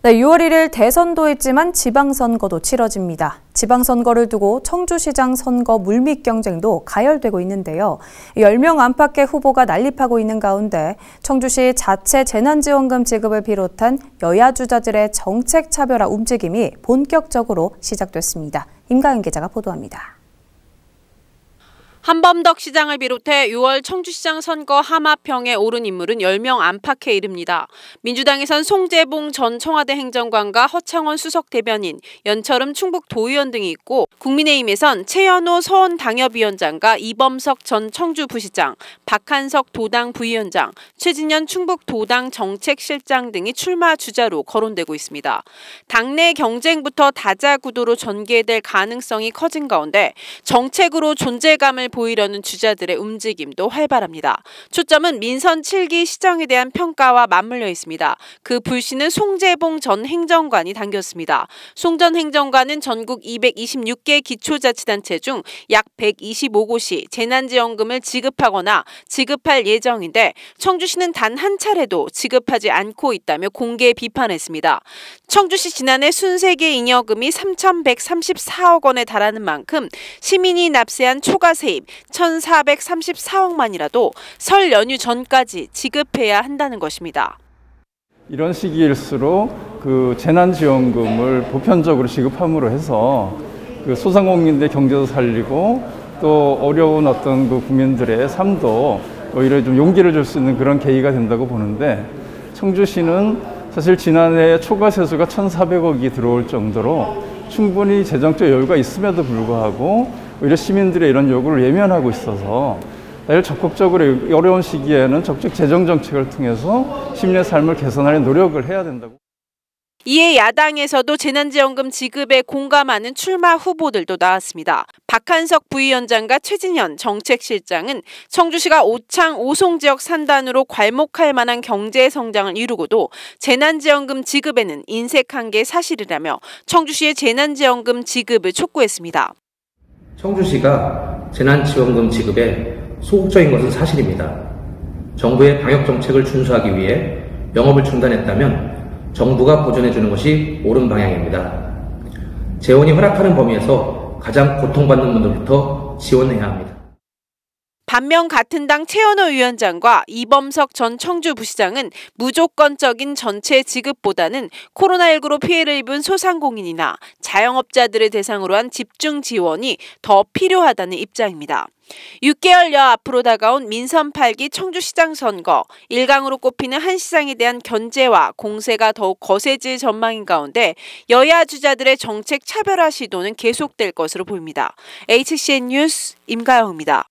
네, 6월 1일 대선도 있지만 지방선거도 치러집니다. 지방선거를 두고 청주시장 선거 물밑 경쟁도 가열되고 있는데요. 10명 안팎의 후보가 난립하고 있는 가운데 청주시 자체 재난지원금 지급을 비롯한 여야 주자들의 정책 차별화 움직임이 본격적으로 시작됐습니다. 임가연 기자가 보도합니다. 한범덕 시장을 비롯해 6월 청주시장 선거 하마평에 오른 인물은 10명 안팎에 이릅니다. 민주당에선 송재봉 전 청와대 행정관과 허창원 수석 대변인, 연철음 충북 도의원 등이 있고 국민의힘에선 최연호 서원 당협위원장과 이범석 전 청주 부시장, 박한석 도당 부위원장, 최진현 충북 도당 정책실장 등이 출마 주자로 거론되고 있습니다. 당내 경쟁부터 다자구도로 전개될 가능성이 커진 가운데 정책으로 존재감을 보이려는 주자들의 움직임도 활발합니다. 초점은 민선 7기 시정에 대한 평가와 맞물려 있습니다. 그 불씨는 송재봉 전 행정관이 당겼습니다. 송 전 행정관은 전국 226개 기초자치단체 중 약 125곳이 재난지원금을 지급하거나 지급할 예정인데 청주시는 단 한 차례도 지급하지 않고 있다며 공개 비판했습니다. 청주시 지난해 순세계 잉여금이 3,134억 원에 달하는 만큼 시민이 납세한 초과세입 1,434억만이라도 설 연휴 전까지 지급해야 한다는 것입니다. 이런 시기일수록 그 재난지원금을 보편적으로 지급함으로 해서 그 소상공인들의 경제도 살리고 또 어려운 어떤 그 국민들의 삶도 오히려 좀 용기를 줄 수 있는 그런 계기가 된다고 보는데, 청주시는 사실 지난해 초과세수가 1,400억이 들어올 정도로 충분히 재정적 여유가 있음에도 불구하고 오히려 시민들의 이런 요구를 외면하고 있어서 사실 적극적으로 어려운 시기에는 적극 재정 정책을 통해서 시민의 삶을 개선하려는 노력을 해야 된다고. 이에 야당에서도 재난지원금 지급에 공감하는 출마 후보들도 나왔습니다. 박한석 부위원장과 최진현 정책실장은 청주시가 오창, 오송 지역 산단으로 괄목할 만한 경제 성장을 이루고도 재난지원금 지급에는 인색한 게 사실이라며 청주시의 재난지원금 지급을 촉구했습니다. 청주시가 재난지원금 지급에 소극적인 것은 사실입니다. 정부의 방역정책을 준수하기 위해 영업을 중단했다면 정부가 보전해주는 것이 옳은 방향입니다. 재원이 허락하는 범위에서 가장 고통받는 분들부터 지원해야 합니다. 반면 같은 당 최연호 위원장과 이범석 전 청주부시장은 무조건적인 전체 지급보다는 코로나19로 피해를 입은 소상공인이나 자영업자들을 대상으로 한 집중 지원이 더 필요하다는 입장입니다. 6개월여 앞으로 다가온 민선 8기 청주시장 선거, 1강으로 꼽히는 한 시장에 대한 견제와 공세가 더욱 거세질 전망인 가운데 여야 주자들의 정책 차별화 시도는 계속될 것으로 보입니다. HCN 뉴스 임가영입니다.